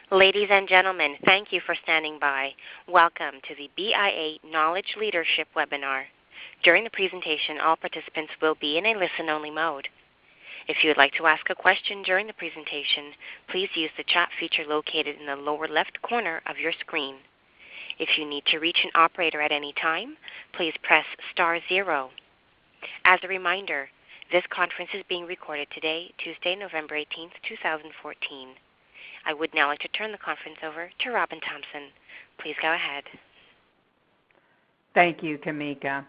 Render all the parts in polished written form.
Ladies and gentlemen, thank you for standing by. Welcome to the BIA Knowledge Leadership webinar. During the presentation, all participants will be in a listen-only mode. If you would like to ask a question during the presentation, please use the chat feature located in the lower left corner of your screen. If you need to reach an operator at any time, please press *0. As a reminder, this conference is being recorded today, Tuesday, November 18th, 2014. I would now like to turn the conference over to Robin Thompson. Please go ahead. Thank you, Kamika.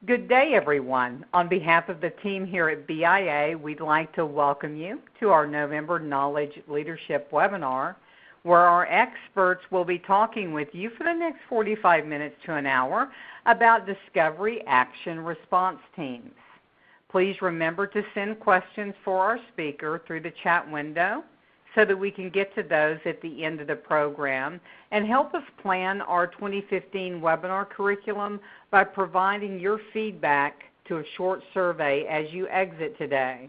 Good day, everyone. On behalf of the team here at BIA, we'd like to welcome you to our November Knowledge Leadership webinar, where our experts will be talking with you for the next 45 minutes to an hour about discovery, action, response teams. Please remember to send questions for our speaker through the chat window so that we can get to those at the end of the program, and help us plan our 2015 webinar curriculum by providing your feedback to a short survey as you exit today.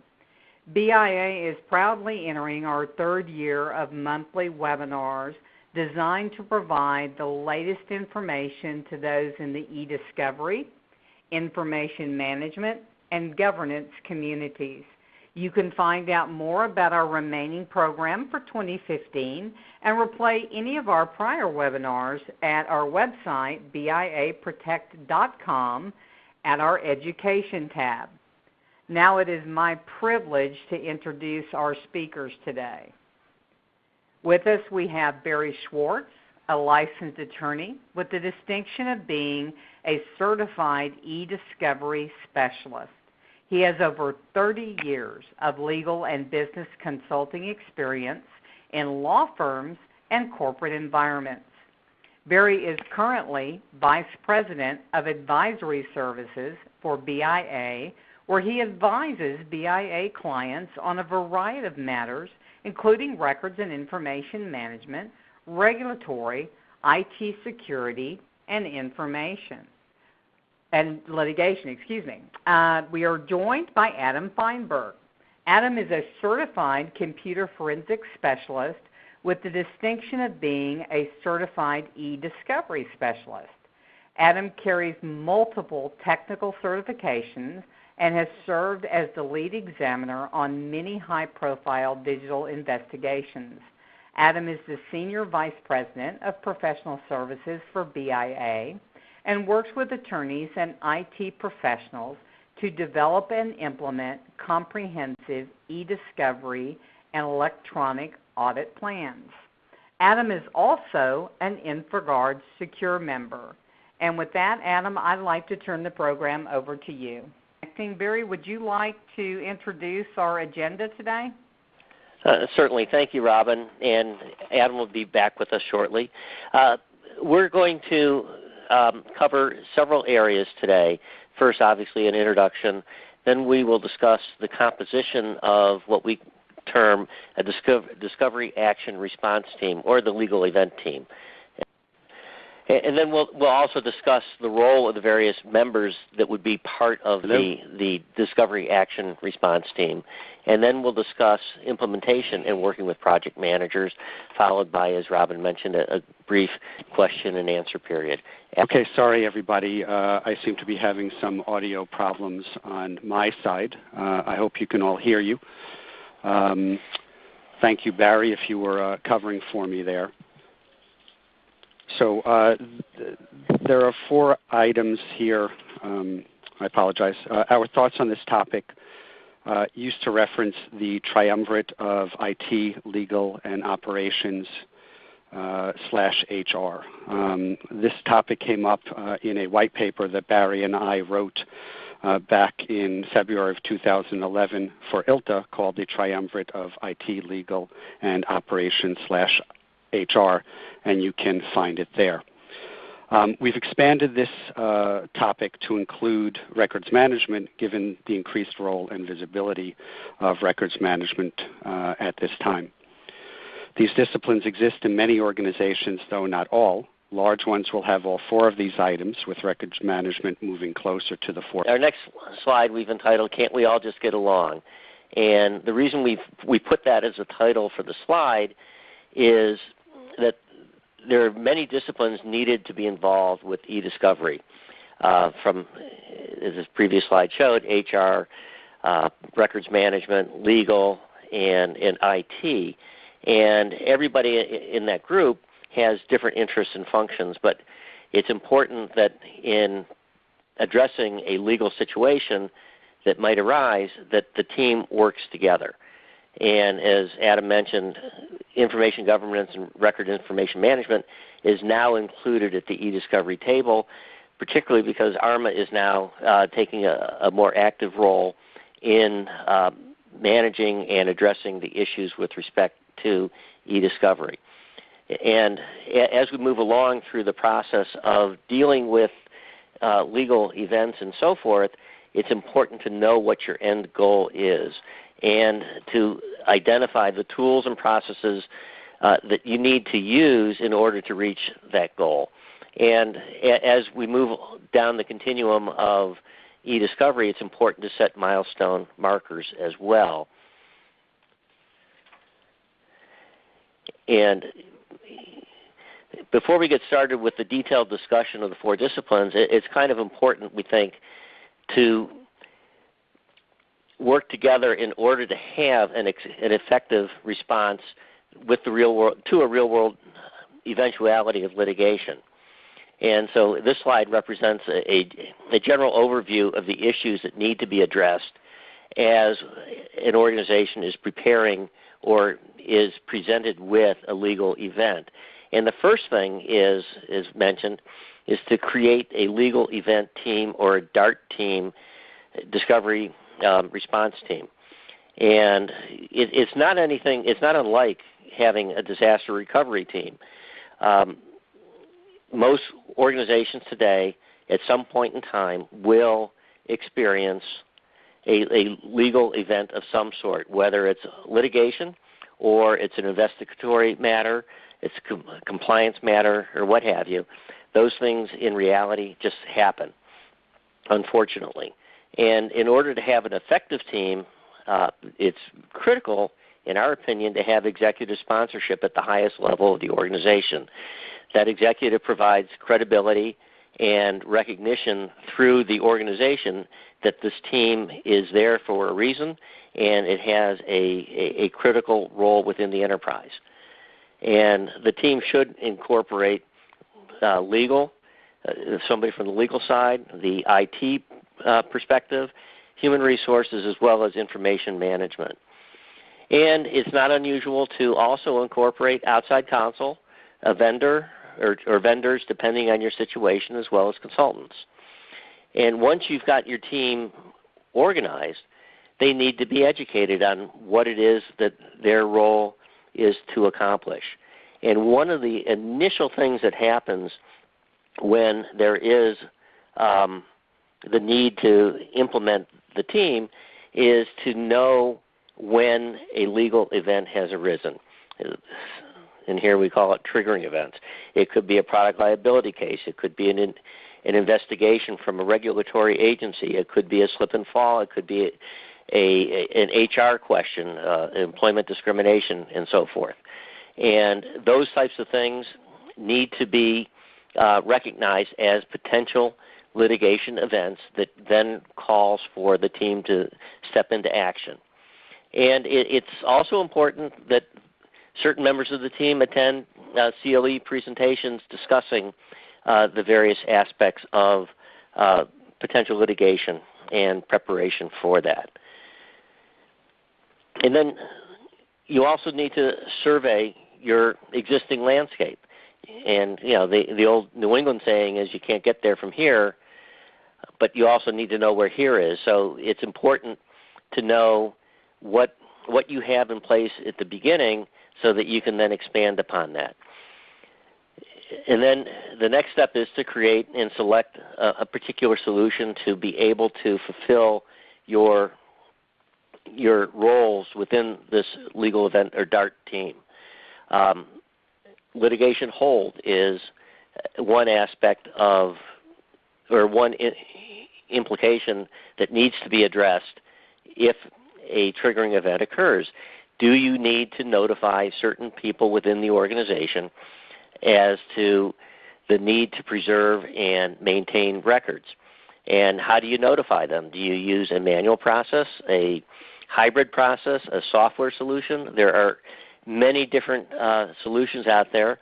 BIA is proudly entering our third year of monthly webinars designed to provide the latest information to those in the e-discovery, information management, and governance communities. You can find out more about our remaining program for 2015 and replay any of our prior webinars at our website, biaprotect.com, at our Education tab. Now it is my privilege to introduce our speakers today. With us we have Barry Schwartz, a licensed attorney with the distinction of being a certified e-discovery specialist. He has over 30 years of legal and business consulting experience in law firms and corporate environments. Barry is currently Vice President of Advisory Services for BIA, where he advises BIA clients on a variety of matters, including records and information management, regulatory, IT security, and litigation. We are joined by Adam Feinberg. Adam is a certified computer forensics specialist with the distinction of being a certified e-discovery specialist. Adam carries multiple technical certifications and has served as the lead examiner on many high-profile digital investigations. Adam is the Senior Vice President of Professional Services for BIA and works with attorneys and IT professionals to develop and implement comprehensive e-discovery and electronic audit plans. Adam is also an InfraGard Secure member. And with that, Adam, I'd like to turn the program over to you. Barry, would you like to introduce our agenda today? Certainly. Thank you, Robin. And Adam will be back with us shortly. We're going to cover several areas today. First, obviously, an introduction. Then we will discuss the composition of what we term a discovery action response team, or the legal event team. And then we'll also discuss the role of the various members that would be part of the discovery action response team. And then we'll discuss implementation and working with project managers, followed by, as Robin mentioned, a brief question and answer period. Okay, sorry everybody. I seem to be having some audio problems on my side. I hope you can all hear you. Thank you, Barry, if you were covering for me there. So there are 4 items here. I apologize. Our thoughts on this topic used to reference the triumvirate of IT, legal, and operations /HR. This topic came up in a white paper that Barry and I wrote back in February of 2011 for ILTA, called the triumvirate of IT, legal, and operations /HR, and you can find it there. We've expanded this topic to include records management, given the increased role and visibility of records management at this time. These disciplines exist in many organizations, though not all. Large ones will have all 4 of these items, with records management moving closer to the fore. Our next slide we've entitled, Can't We All Just Get Along? And the reason we put that as a title for the slide is that there are many disciplines needed to be involved with e-discovery. From, as this previous slide showed, HR, records management, legal, and IT. And everybody in that group has different interests and functions, but it's important that in addressing a legal situation that might arise, that the team works together. And as Adam mentioned, information governance and record information management is now included at the e-discovery table, particularly because ARMA is now taking a more active role in managing and addressing the issues with respect to e-discovery. And as we move along through the process of dealing with legal events and so forth, it's important to know what your end goal is and to identify the tools and processes that you need to use in order to reach that goal. And as we move down the continuum of e-discovery, it's important to set milestone markers as well. And before we get started with the detailed discussion of the 4 disciplines, it's kind of important, we think, to work together in order to have an effective response with the real world, to a real-world eventuality of litigation. And so this slide represents a general overview of the issues that need to be addressed as an organization is preparing or is presented with a legal event. And the first thing is mentioned, is to create a legal event team or a DART team, discovery response team. And it's not anything, it's not unlike having a disaster recovery team. Most organizations today, at some point in time, will experience a legal event of some sort, whether it's litigation or it's an investigatory matter, it's a compliance matter, or what have you. Those things in reality just happen, unfortunately. And in order to have an effective team, it's critical, in our opinion, to have executive sponsorship at the highest level of the organization. That executive provides credibility and recognition through the organization that this team is there for a reason and it has a critical role within the enterprise. And the team should incorporate legal, somebody from the legal side, the IT perspective, human resources, as well as information management. And it's not unusual to also incorporate outside counsel, a vendor, or vendors depending on your situation, as well as consultants. And once you've got your team organized, they need to be educated on what it is that their role is to accomplish. And one of the initial things that happens when there is the need to implement the team is to know when a legal event has arisen. And here we call it triggering events. It could be a product liability case. It could be an investigation from a regulatory agency. It could be a slip and fall. It could be an HR question, employment discrimination, and so forth. And those types of things need to be recognized as potential litigation events that then calls for the team to step into action. And it's also important that certain members of the team attend CLE presentations discussing the various aspects of potential litigation and preparation for that. And then you also need to survey your existing landscape. And you know, the old New England saying is you can't get there from here, but you also need to know where here is. So it's important to know what you have in place at the beginning so that you can then expand upon that. And then the next step is to create and select a particular solution to be able to fulfill your roles within this legal event or DART team. Litigation hold is one aspect of, or one implication that needs to be addressed if a triggering event occurs. do you need to notify certain people within the organization as to the need to preserve and maintain records? And how do you notify them? Do you use a manual process, a hybrid process, a software solution? There are many different solutions out there.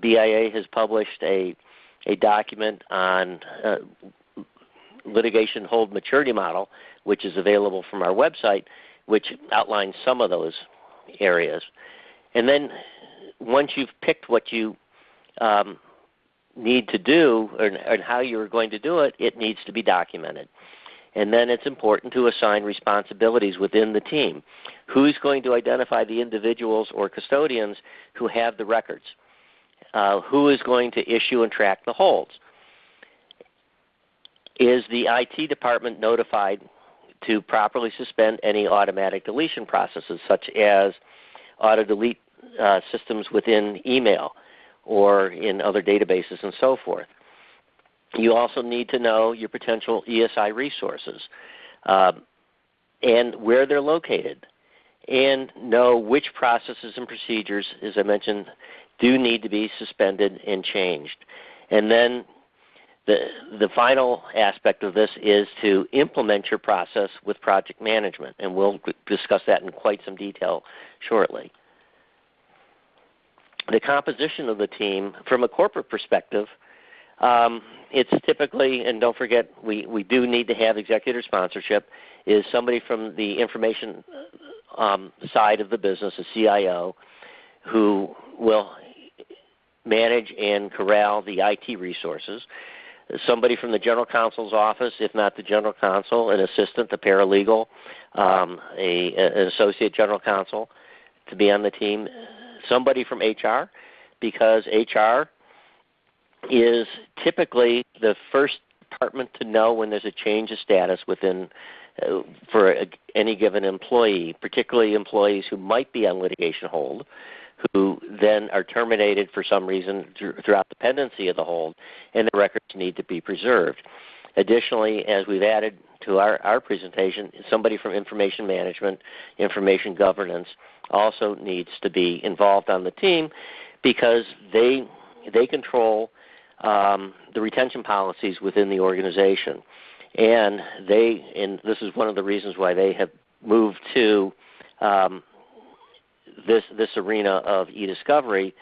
BIA has published a document on litigation hold maturity model, which is available from our website, which outlines some of those areas. And then once you've picked what you need to do and how you're going to do it, it needs to be documented. And then it's important to assign responsibilities within the team. Who's going to identify the individuals or custodians who have the records? Who is going to issue and track the holds? Is the IT department notified to properly suspend any automatic deletion processes, such as auto-delete systems within email or in other databases and so forth? You also need to know your potential ESI resources and where they're located, and know which processes and procedures, as I mentioned, do need to be suspended and changed. And then the final aspect of this is to implement your process with project management, and we'll discuss that in quite some detail shortly. The composition of the team, from a corporate perspective, it's typically, and don't forget, we do need to have executive sponsorship, is somebody from the information side of the business, a CIO, who will manage and corral the IT resources. Somebody from the general counsel's office, if not the general counsel, an assistant, a paralegal, an associate general counsel to be on the team. Somebody from HR, because HR is typically the first department to know when there's a change of status within for any given employee, particularly employees who might be on litigation hold, who then are terminated for some reason throughout the pendency of the hold, and the records need to be preserved. Additionally, as we've added to our presentation, somebody from information management, information governance also needs to be involved on the team, because they control the retention policies within the organization. And this is one of the reasons why they have moved to this arena of e-discovery,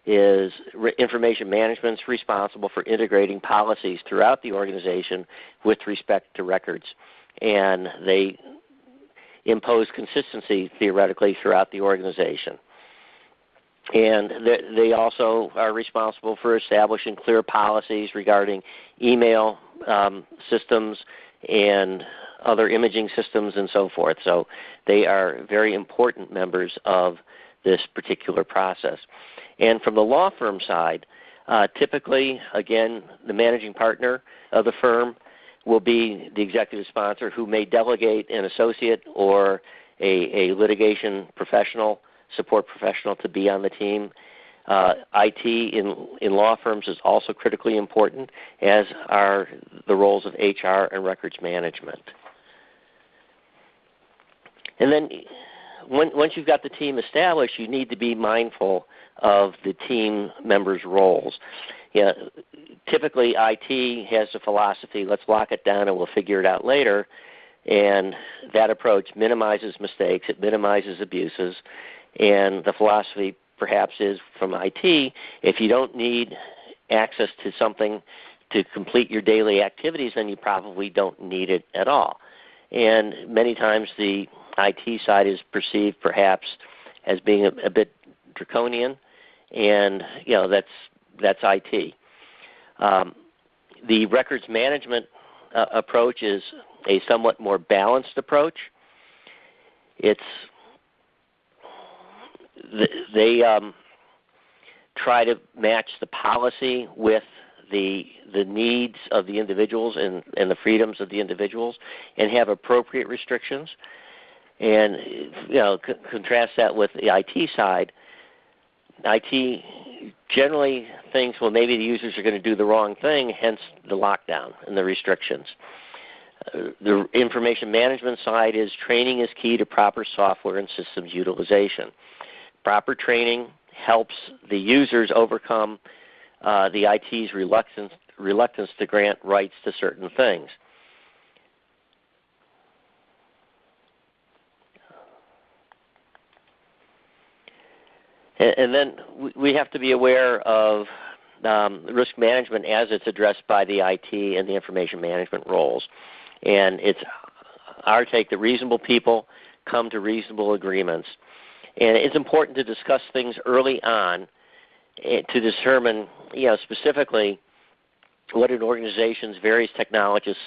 is information management's responsible for integrating policies throughout the organization with respect to records. And they impose consistency, theoretically, throughout the organization. And they also are responsible for establishing clear policies regarding email systems and other imaging systems and so forth. So they are very important members of this particular process. And from the law firm side, typically, again, the managing partner of the firm will be the executive sponsor, who may delegate an associate or a litigation professional, support professional, to be on the team. IT in law firms is also critically important, as are the roles of HR and records management. And then once you've got the team established, you need to be mindful of the team members' roles. Typically, IT has a philosophy, let's lock it down and we'll figure it out later. And that approach minimizes mistakes, it minimizes abuses. And the philosophy perhaps is from IT, if you don't need access to something to complete your daily activities, then you probably don't need it at all. And many times the IT side is perceived perhaps as being a bit draconian, and that's IT. The records management approach is a somewhat more balanced approach. They try to match the policy with the needs of the individuals and the freedoms of the individuals, and have appropriate restrictions. And contrast that with the IT side. IT generally thinks, well, maybe the users are going to do the wrong thing, hence the lockdown and the restrictions. The information management side is training is key to proper software and systems utilization. Proper training helps the users overcome the IT's reluctance to grant rights to certain things. And then we have to be aware of risk management as it's addressed by the IT and the information management roles. And it's our take that reasonable people come to reasonable agreements. And it's important to discuss things early on to determine, specifically what an organization's various technologists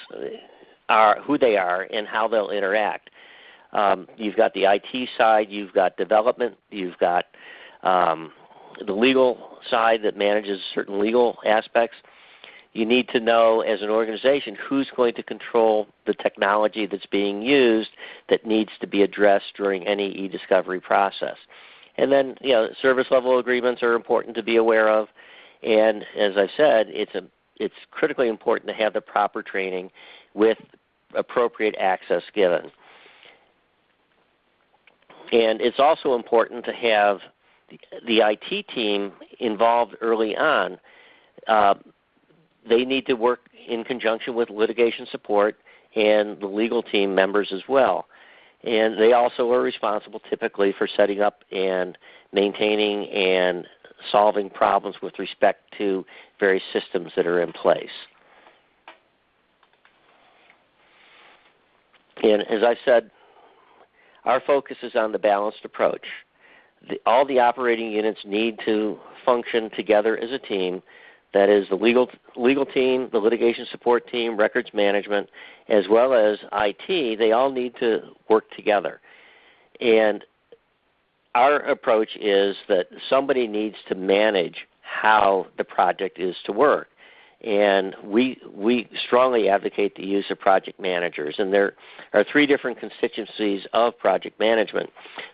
are, who they are, and how they'll interact. You've got the IT side, you've got development, you've got the legal side that manages certain legal aspects. You need to know as an organization who's going to control the technology that's being used that needs to be addressed during any e-discovery process. And then, service level agreements are important to be aware of. And as I've said, it's critically important to have the proper training with appropriate access given. And it's also important to have the IT team involved early on. They need to work in conjunction with litigation support and the legal team members as well. And they also are responsible typically for setting up and maintaining and solving problems with respect to various systems that are in place. And as I said, our focus is on the balanced approach. All the operating units need to function together as a team. That is the legal team, the litigation support team, records management, as well as IT. They all need to work together. And our approach is that somebody needs to manage how the project is to work. And we strongly advocate the use of project managers. And there are three different constituencies of project management.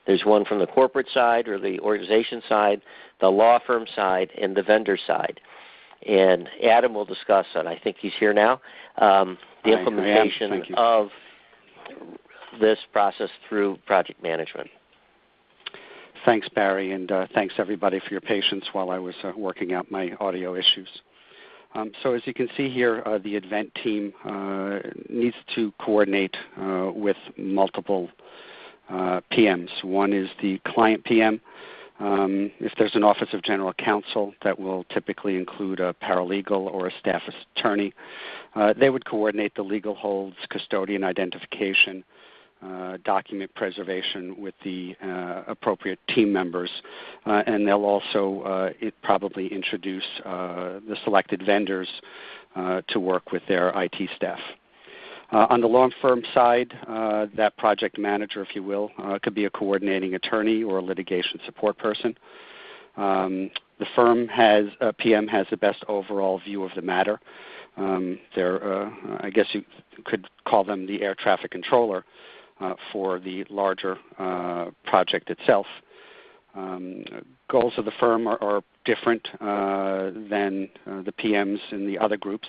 There's one from the corporate side or the organization side, the law firm side, and the vendor side. And Adam will discuss, and I think he's here now, the implementation of this process through project management. Thanks, Barry, and thanks everybody for your patience while I was working out my audio issues. So as you can see here, the event team needs to coordinate with multiple PMs. One is the client PM. If there's an Office of General Counsel, that will typically include a paralegal or a staff attorney. They would coordinate the legal holds, custodian identification, document preservation with the appropriate team members, and they'll also probably introduce the selected vendors to work with their IT staff. On the law firm side, that project manager, if you will, could be a coordinating attorney or a litigation support person. The firm PM has the best overall view of the matter. I guess you could call them the air traffic controller for the larger project itself. Goals of the firm are different than the PMs in the other groups,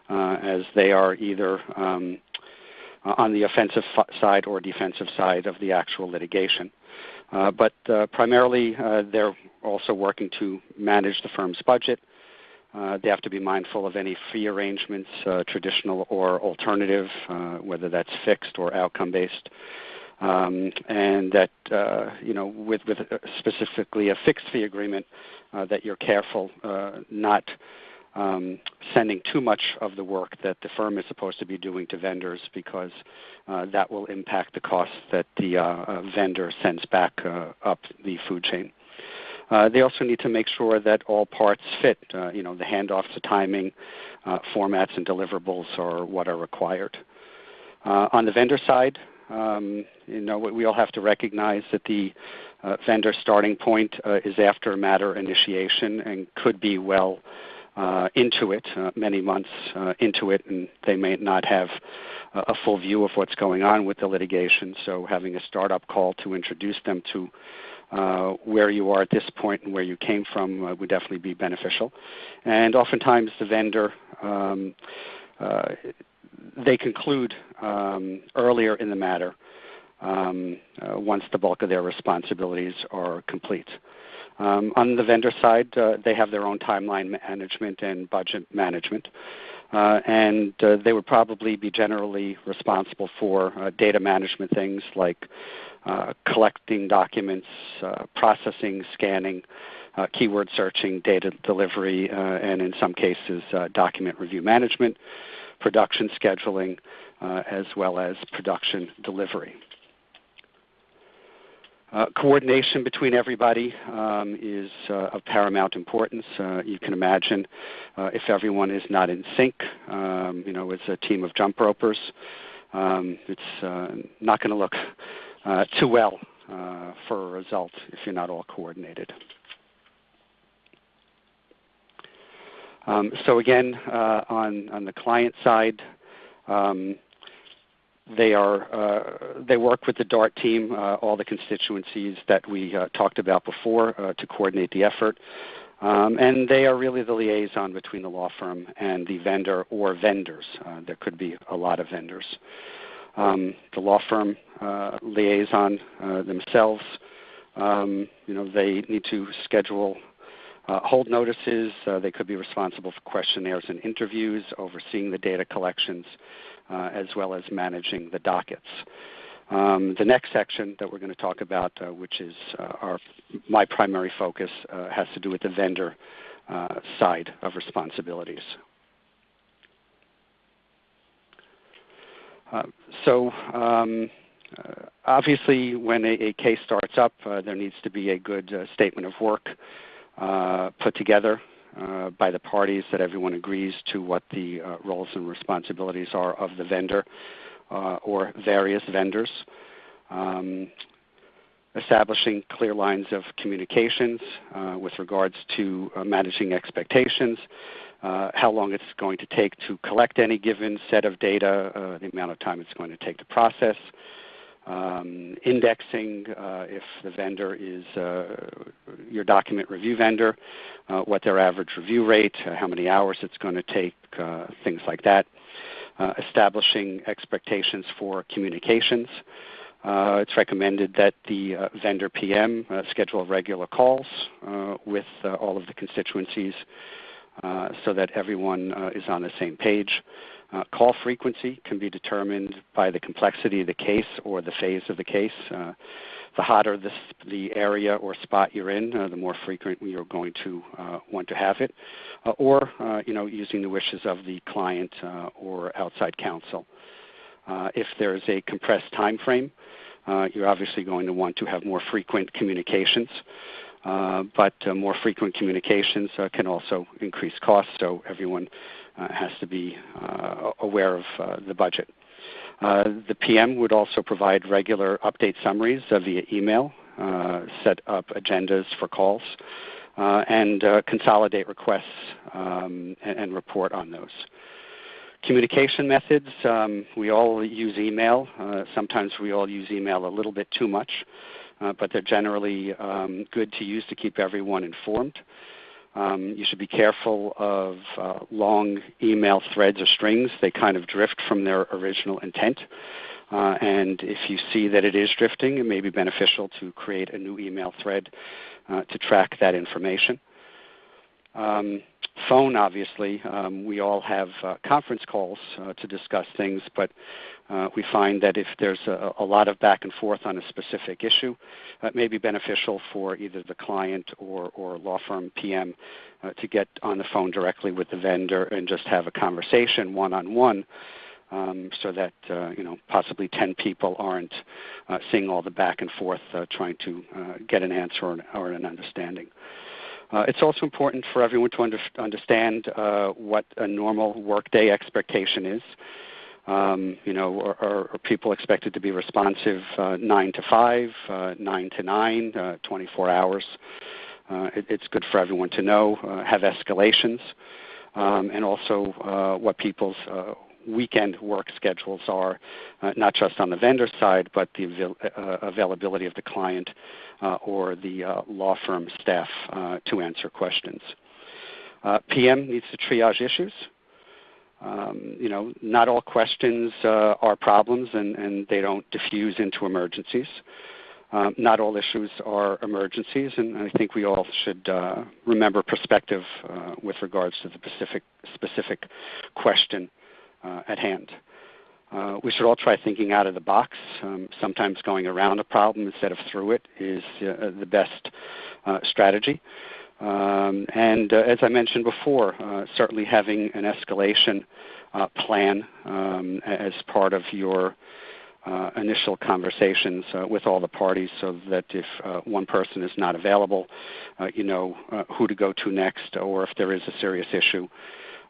as they are either on the offensive side or defensive side of the actual litigation. But primarily, they're also working to manage the firm's budget. They have to be mindful of any fee arrangements, traditional or alternative, whether that's fixed or outcome-based. And that, with specifically a fixed fee agreement, that you're careful not sending too much of the work that the firm is supposed to be doing to vendors, because that will impact the costs that the vendor sends back up the food chain. They also need to make sure that all parts fit. The handoffs, the timing, formats, and deliverables are what are required. On the vendor side, we all have to recognize that the vendor starting point is after matter initiation and could be well into it, many months into it, and they may not have a full view of what's going on with the litigation. So having a startup call to introduce them to where you are at this point and where you came from would definitely be beneficial. And oftentimes the vendor, they conclude earlier in the matter once the bulk of their responsibilities are complete. On the vendor side, they have their own timeline management and budget management, and they would probably be generally responsible for data management things like collecting documents, processing, scanning, keyword searching, data delivery, and in some cases document review management, production scheduling, as well as production delivery. Coordination between everybody is of paramount importance. You can imagine if everyone is not in sync, it's a team of jump ropers, it's not going to look too well for a result if you're not all coordinated. So again, on the client side, they work with the DART team, all the constituencies that we talked about before, to coordinate the effort. And they are really the liaison between the law firm and the vendor or vendors. There could be a lot of vendors. The law firm liaison themselves, they need to schedule hold notices. They could be responsible for questionnaires and interviews, overseeing the data collections, as well as managing the dockets. The next section that we're going to talk about, which is my primary focus, has to do with the vendor side of responsibilities. Obviously, when a case starts up, there needs to be a good statement of work put together by the parties that everyone agrees to what the roles and responsibilities are of the vendor or various vendors. Establishing clear lines of communications with regards to managing expectations, how long it's going to take to collect any given set of data, the amount of time it's going to take to process, indexing if the vendor is your document review vendor, what their average review rate, how many hours it's going to take, things like that. Establishing expectations for communications. It's recommended that the vendor PM schedule regular calls with all of the constituencies so that everyone is on the same page. Call frequency can be determined by the complexity of the case or the phase of the case. The hotter the area or spot you're in, the more frequent you're going to want to have it, or using the wishes of the client or outside counsel. If there's a compressed time frame, you're obviously going to want to have more frequent communications. But more frequent communications can also increase costs, so everyone has to be aware of the budget. The PM would also provide regular update summaries via email, set up agendas for calls, and consolidate requests and report on those. Communication methods, we all use email. Sometimes we all use email a little bit too much, but they're generally good to use to keep everyone informed. You should be careful of long email threads or strings. They kind of drift from their original intent. And if you see that it is drifting, it may be beneficial to create a new email thread to track that information. Phone, obviously, we all have conference calls to discuss things, but we find that if there's a lot of back and forth on a specific issue, it may be beneficial for either the client or law firm PM to get on the phone directly with the vendor and just have a conversation one-on-one so that possibly 10 people aren't seeing all the back and forth trying to get an answer or an understanding. It's also important for everyone to understand what a normal workday expectation is. Are people expected to be responsive 9 to 5, 9 to 9, 24 hours? It's good for everyone to know, have escalations, and also what people's weekend work schedules are, not just on the vendor side, but the availability of the client or the law firm staff to answer questions. PM needs to triage issues. Not all questions are problems, and they don't diffuse into emergencies. Not all issues are emergencies, and I think we all should remember perspective with regards to the specific question at hand. We should all try thinking out of the box. Sometimes going around a problem instead of through it is the best strategy. And as I mentioned before, certainly having an escalation plan as part of your initial conversations with all the parties, so that if one person is not available, you know who to go to next, or if there is a serious issue,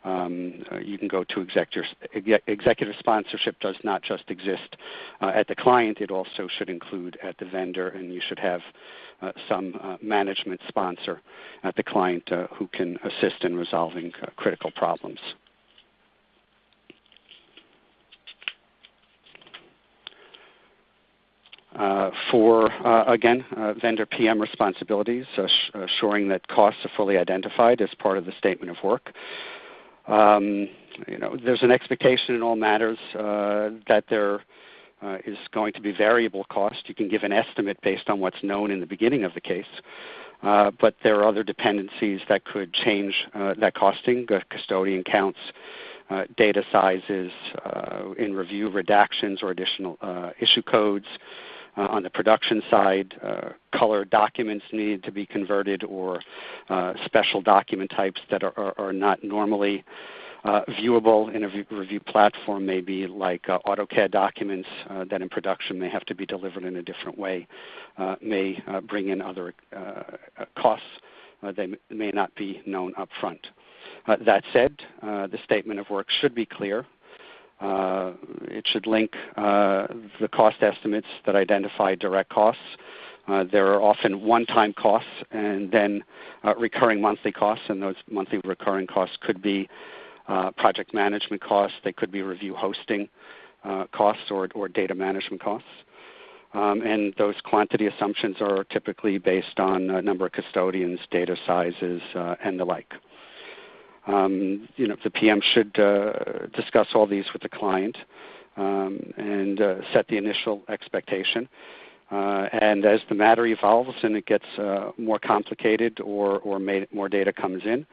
you can go to executive sponsorship. Does not just exist at the client, it also should include at the vendor, and you should have some management sponsor at the client who can assist in resolving critical problems. Again, vendor PM responsibilities, assuring that costs are fully identified as part of the statement of work. There's an expectation in all matters that there is going to be variable cost. You can give an estimate based on what's known in the beginning of the case, but there are other dependencies that could change that costing, custodian counts, data sizes, in review redactions or additional issue codes. On the production side, color documents need to be converted, or special document types that are not normally viewable in a review platform, maybe like AutoCAD documents that in production may have to be delivered in a different way, may bring in other costs that may not be known up front. That said, the statement of work should be clear. It should link the cost estimates that identify direct costs. There are often one-time costs and then recurring monthly costs, and those monthly recurring costs could be project management costs. They could be review hosting costs or data management costs. And those quantity assumptions are typically based on number of custodians, data sizes, and the like. The PM should discuss all these with the client and set the initial expectation. And as the matter evolves and it gets more complicated or more data comes in,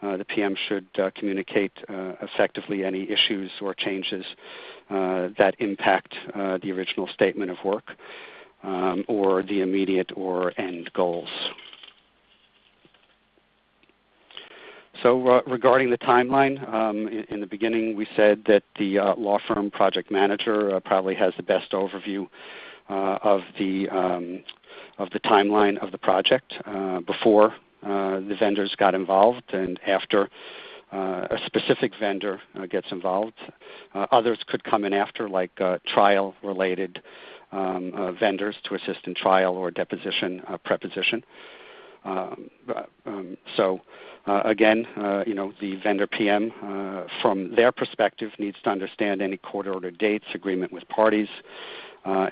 the PM should communicate effectively any issues or changes that impact the original statement of work or the immediate or end goals. So regarding the timeline, in the beginning we said that the law firm project manager probably has the best overview of the timeline of the project before the vendors got involved and after a specific vendor gets involved. Others could come in after, like trial-related vendors to assist in trial or deposition preposition. Again, the vendor PM, from their perspective, needs to understand any court-ordered dates, agreement with parties,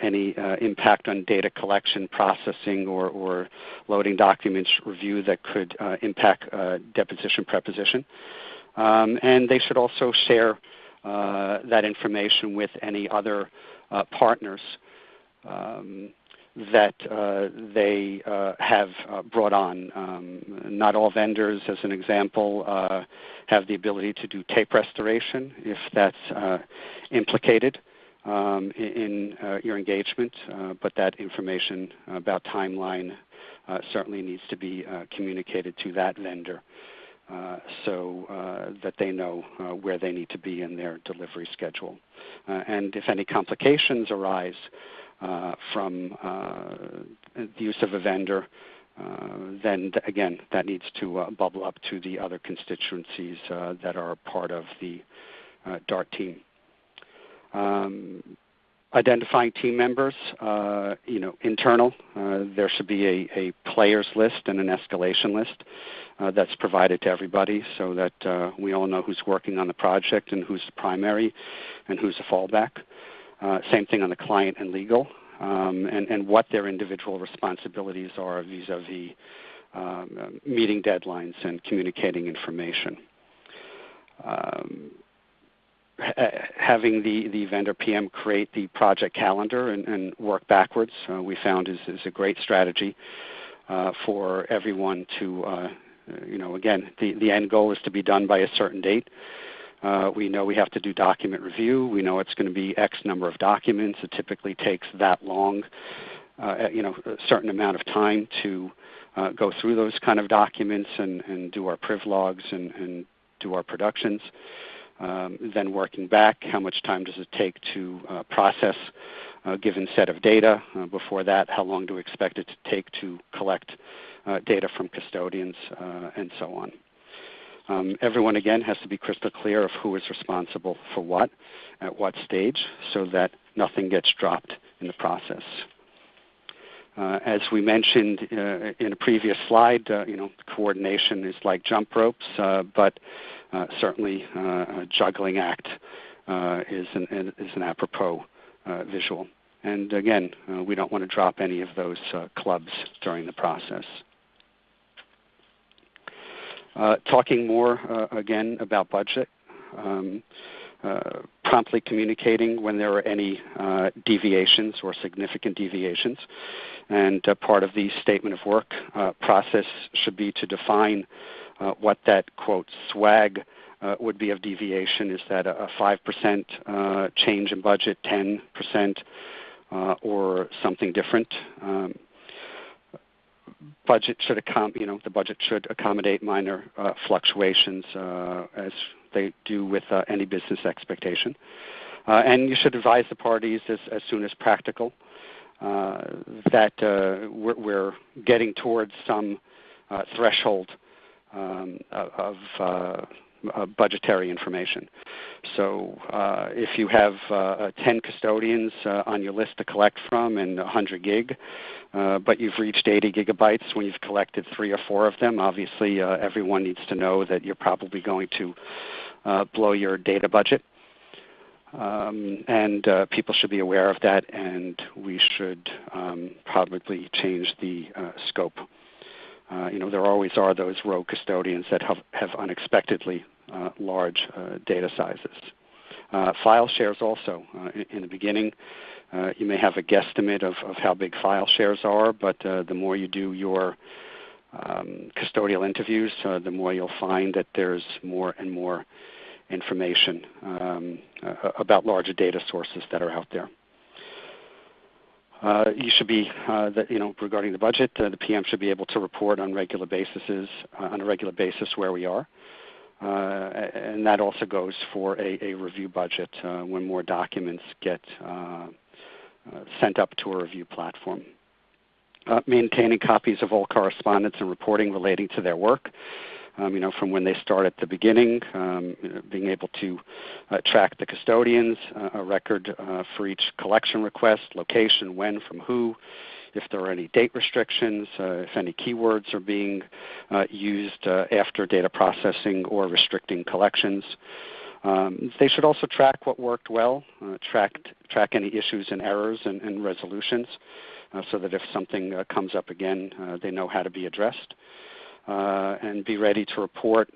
any impact on data collection, processing, or loading documents review that could impact deposition preposition. And they should also share that information with any other partners that they have brought on. Not all vendors, as an example, have the ability to do tape restoration if that's implicated in your engagement, but that information about timeline certainly needs to be communicated to that vendor so that they know where they need to be in their delivery schedule. And if any complications arise from the use of a vendor, then again, that needs to bubble up to the other constituencies that are part of the DART team. Identifying team members, internal, there should be a players list and an escalation list that's provided to everybody so that we all know who's working on the project and who's the primary and who's the fallback. Same thing on the client and legal, and what their individual responsibilities are vis-a-vis meeting deadlines and communicating information. having the vendor PM create the project calendar and work backwards, we found is a great strategy for everyone to, again, the end goal is to be done by a certain date. We know we have to do document review. We know it's going to be X number of documents. It typically takes that long, a certain amount of time to go through those kind of documents and do our priv logs and do our productions. Then working back, how much time does it take to process a given set of data? Before that, how long do we expect it to take to collect data from custodians, and so on. Everyone, again, has to be crystal clear of who is responsible for what, at what stage, so that nothing gets dropped in the process. As we mentioned in a previous slide, coordination is like jump ropes, but certainly a juggling act is an apropos visual. And again, we don't want to drop any of those clubs during the process. Talking more again about budget, promptly communicating when there are any deviations or significant deviations. And part of the statement of work process should be to define what that, quote, swag would be of deviation. Is that a 5% change in budget, 10%, or something different? The budget should accommodate minor fluctuations as they do with any business expectation. And you should advise the parties as soon as practical that we're getting towards some threshold of budgetary information. So if you have 10 custodians on your list to collect from and 100 gig, but you've reached 80 gigabytes when you've collected 3 or 4 of them, obviously everyone needs to know that you're probably going to blow your data budget. And people should be aware of that, and we should probably change the scope. There always are those rogue custodians that have unexpectedly large data sizes. File shares also. In the beginning, you may have a guesstimate of how big file shares are, but the more you do your custodial interviews, the more you'll find that there's more and more information about larger data sources that are out there. You should be, regarding the budget, the PM should be able to report on a regular basis where we are. And that also goes for a review budget when more documents get sent up to a review platform. Maintaining copies of all correspondence and reporting relating to their work, from when they start at the beginning, being able to track the custodians, a record for each collection request, location, when, from who, if there are any date restrictions, if any keywords are being used after data processing or restricting collections. They should also track what worked well, track any issues and errors and resolutions, so that if something comes up again, they know how to be addressed. And be ready to report,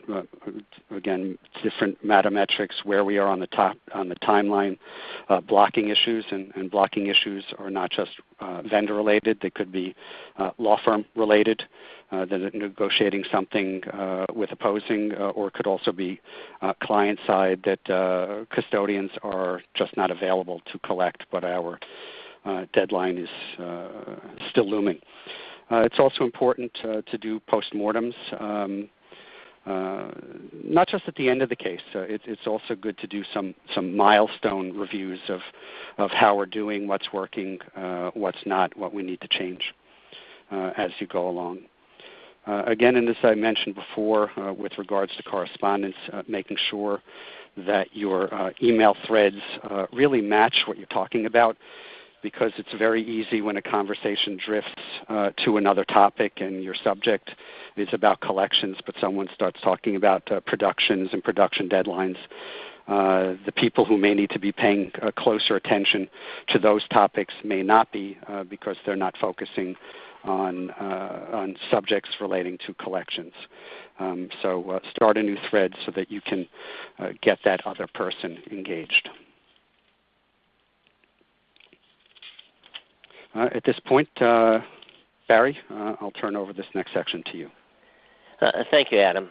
again, different metametrics, where we are on the timeline, blocking issues, and blocking issues are not just vendor related. They could be law firm related, that are negotiating something with opposing, or it could also be client side, that custodians are just not available to collect, but our deadline is still looming. It's also important to do postmortems, not just at the end of the case. It's also good to do some milestone reviews of how we're doing, what's working, what's not, what we need to change as you go along. Again, and as I mentioned before, with regards to correspondence, making sure that your email threads really match what you're talking about, because it's very easy when a conversation drifts to another topic and your subject is about collections, but someone starts talking about productions and production deadlines. The people who may need to be paying closer attention to those topics may not be, because they're not focusing on subjects relating to collections. So start a new thread so that you can get that other person engaged. At this point, Barry, I'll turn over this next section to you. Thank you, Adam.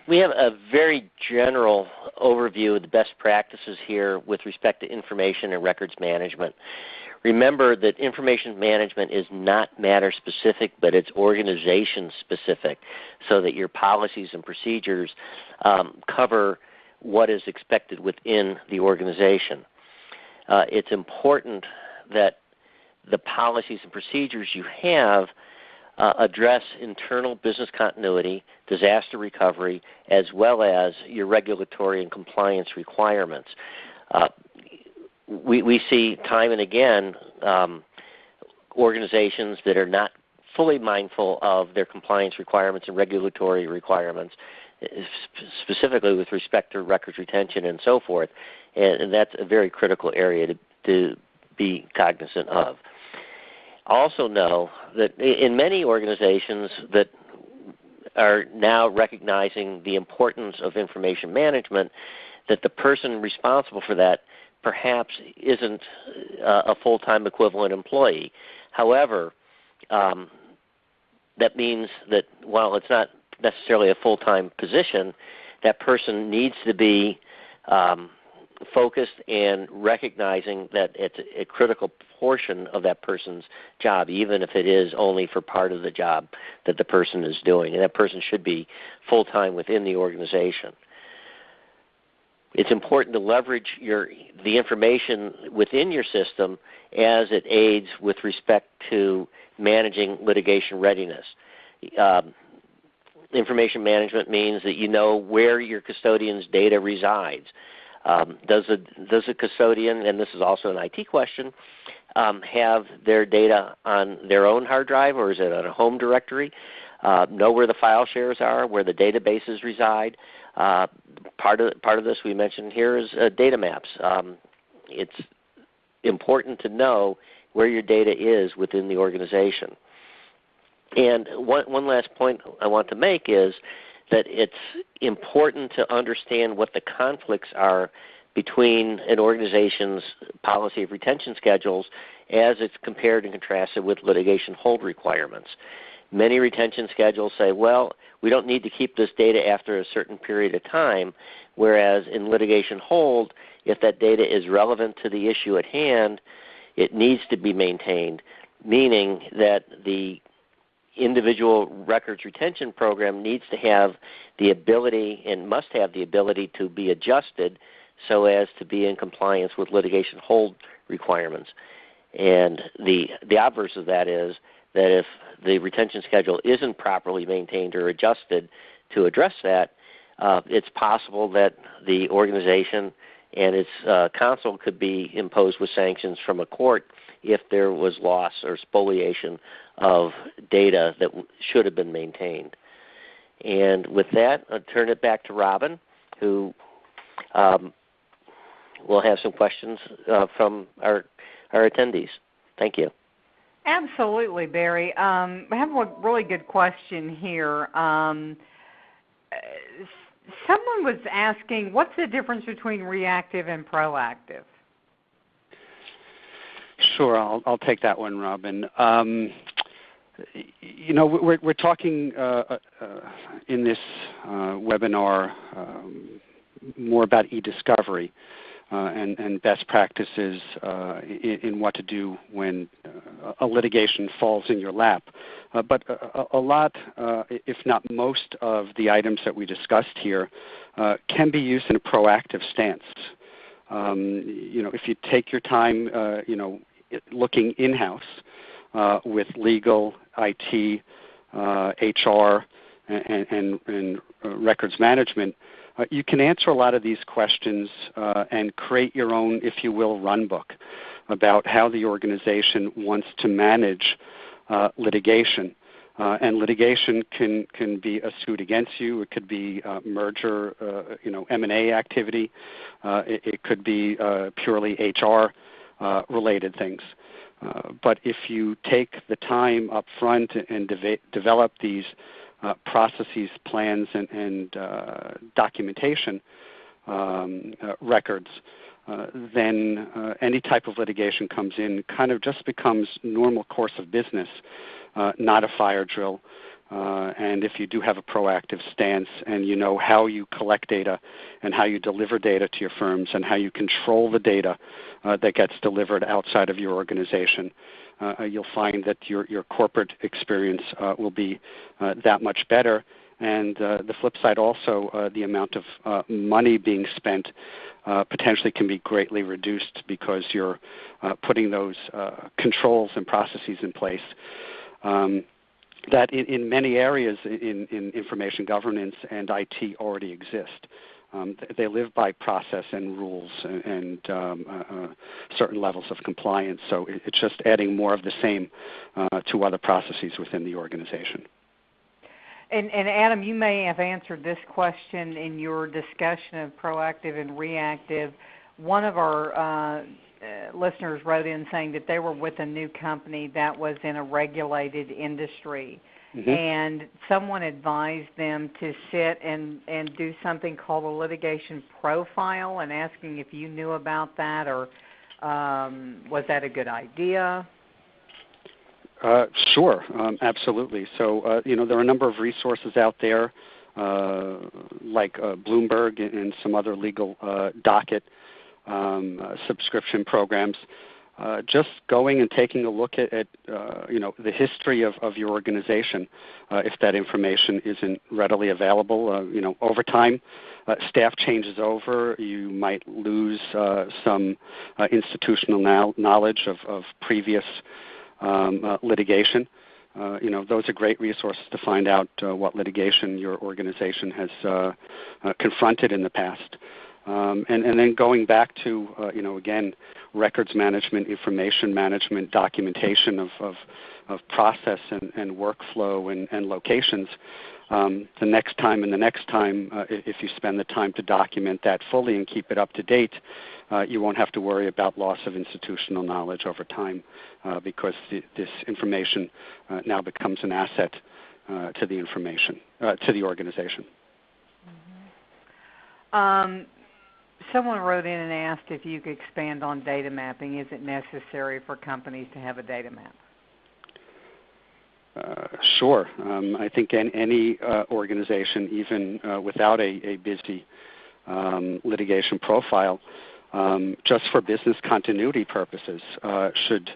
We have a very general overview of the best practices here with respect to information and records management. Remember that information management is not matter-specific, but it's organization-specific, so that your policies and procedures cover what is expected within the organization. It's important that the policies and procedures you have address internal business continuity, disaster recovery, as well as your regulatory and compliance requirements. We see time and again organizations that are not fully mindful of their compliance requirements and regulatory requirements, specifically with respect to records retention and so forth, and that's a very critical area to be cognizant of. Also know that in many organizations that are now recognizing the importance of information management, that the person responsible for that perhaps isn't a full-time equivalent employee. However, that means that while it's not necessarily a full-time position, that person needs to be focused and recognizing that it's a critical portion of that person's job, even if it is only for part of the job that the person is doing. And that person should be full-time within the organization. It's important to leverage the information within your system as it aids with respect to managing litigation readiness. Information management means that you know where your custodian's data resides. Does a custodian, and this is also an IT question, have their data on their own hard drive, or is it on a home directory? Know where the file shares are, where the databases reside. Part of this we mentioned here is data maps. It's important to know where your data is within the organization. And one last point I want to make is that it's important to understand what the conflicts are between an organization's policy of retention schedules as it's compared and contrasted with litigation hold requirements. Many retention schedules say, well, we don't need to keep this data after a certain period of time, whereas in litigation hold, if that data is relevant to the issue at hand, it needs to be maintained, meaning that the individual records retention program needs to have the ability and must have the ability to be adjusted so as to be in compliance with litigation hold requirements. And the obverse of that is that if the retention schedule isn't properly maintained or adjusted to address that, it's possible that the organization and its counsel could be imposed with sanctions from a court if there was loss or spoliation of data that should have been maintained. And with that, I'll turn it back to Robin, who will have some questions from our attendees. Thank you. Absolutely, Barry. I have a really good question here. Someone was asking, what's the difference between reactive and proactive? Sure, I'll take that one, Robin. You know, we're talking in this webinar more about e-discovery and best practices in what to do when a litigation falls in your lap. But a lot, if not most, of the items that we discussed here can be used in a proactive stance. You know, if you take your time, you know, looking in-house with legal, IT, HR, and records management, you can answer a lot of these questions and create your own, if you will, run book about how the organization wants to manage litigation. And litigation can be a suit against you. It could be merger, you know, M&A activity. It could be purely HR related things. But if you take the time up front and develop these processes, plans, and documentation records, then any type of litigation comes in kind of just becomes normal course of business, not a fire drill. And if you do have a proactive stance and you know how you collect data and how you deliver data to your firms and how you control the data that gets delivered outside of your organization, you'll find that your corporate experience will be that much better. And the flip side also, the amount of money being spent potentially can be greatly reduced because you're putting those controls and processes in place. That in many areas in information governance and IT already exist. They live by process and rules and certain levels of compliance. So it's just adding more of the same to other processes within the organization. And Adam, you may have answered this question in your discussion of proactive and reactive. One of our listeners wrote in saying that they were with a new company that was in a regulated industry, and someone advised them to sit and do something called a litigation profile, and asking if you knew about that, or was that a good idea? Sure, absolutely. So, there are a number of resources out there, like Bloomberg and some other legal docket subscription programs. Just going and taking a look at the history of your organization, if that information isn't readily available. Over time, staff changes over. You might lose some institutional knowledge of previous litigation. Those are great resources to find out what litigation your organization has confronted in the past. And then going back to, again, records management, information management, documentation of process and workflow and locations, the next time if you spend the time to document that fully and keep it up to date, you won't have to worry about loss of institutional knowledge over time because this information now becomes an asset to the organization. Someone wrote in and asked if you could expand on data mapping. Is it necessary for companies to have a data map? Sure. I think any organization, even without a busy litigation profile, just for business continuity purposes, should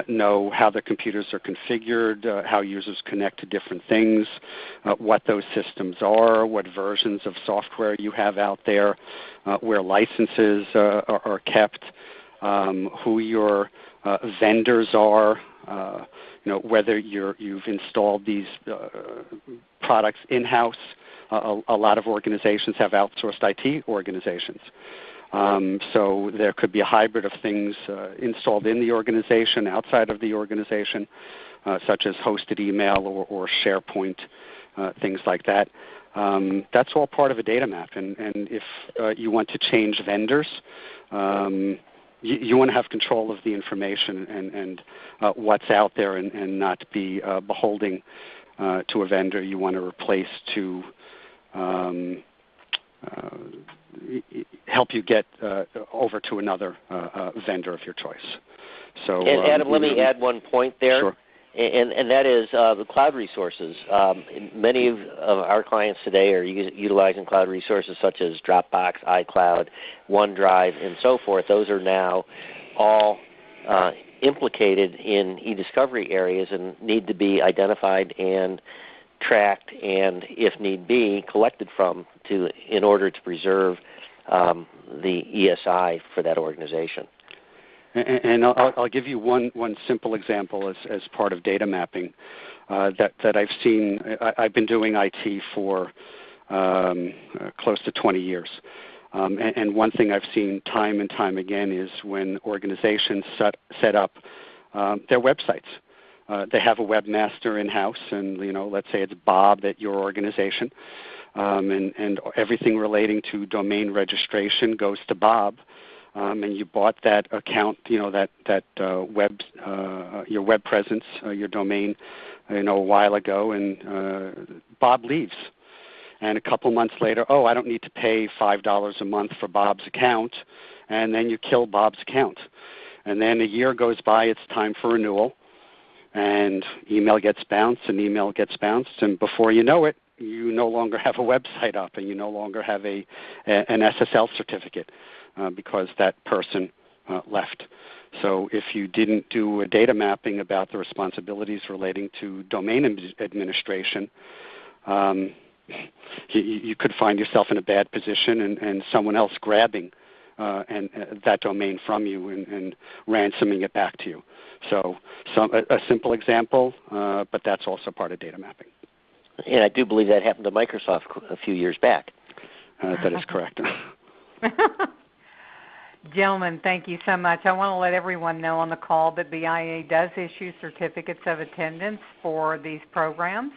know how the computers are configured, how users connect to different things, what those systems are, what versions of software you have out there, where licenses are kept, who your vendors are, whether you've installed these products in-house. A lot of organizations have outsourced IT organizations. So there could be a hybrid of things installed in the organization, outside of the organization, such as hosted email or SharePoint, things like that. That's all part of a data map. And if you want to change vendors, you want to have control of the information and what's out there and not be beholding to a vendor you want to replace to help you get over to another vendor of your choice. So, and Adam, let me add one point there. Sure. And that is the cloud resources. Many of our clients today are utilizing cloud resources such as Dropbox, iCloud, OneDrive, and so forth. Those are now all implicated in e-discovery areas and need to be identified and tracked and, if need be, collected from in order to preserve the ESI for that organization. And I'll give you one simple example as part of data mapping that I've seen. I've been doing IT for close to 20 years. And one thing I've seen time and time again is when organizations set up their websites. They have a webmaster in-house, and let's say it's Bob at your organization, and everything relating to domain registration goes to Bob. and you bought that account, that your web presence, your domain, a while ago, and Bob leaves. And a couple months later, I don't need to pay $5 a month for Bob's account, and then you kill Bob's account. And then a year goes by, it's time for renewal, and email gets bounced, and before you know it, you no longer have a website up, and you no longer have an SSL certificate because that person left. So if you didn't do a data mapping about the responsibilities relating to domain administration, you could find yourself in a bad position and someone else grabbing that domain from you and ransoming it back to you. So a simple example, but that's also part of data mapping. And I do believe that happened to Microsoft a few years back. That is correct. Gentlemen, thank you so much. I want to let everyone know on the call that BIA does issue certificates of attendance for these programs.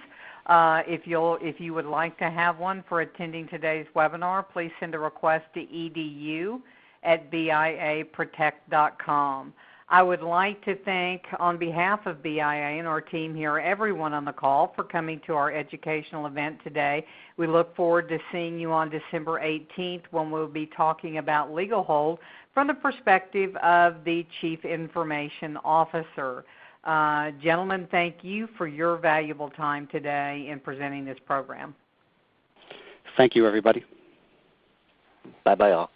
If you would like to have one for attending today's webinar, please send a request to edu@biaprotect.com. I would like to thank, on behalf of BIA and our team here, everyone on the call for coming to our educational event today. We look forward to seeing you on December 18th when we'll be talking about legal hold from the perspective of the Chief Information Officer. Gentlemen, thank you for your valuable time today in presenting this program. Thank you, everybody. Bye-bye all.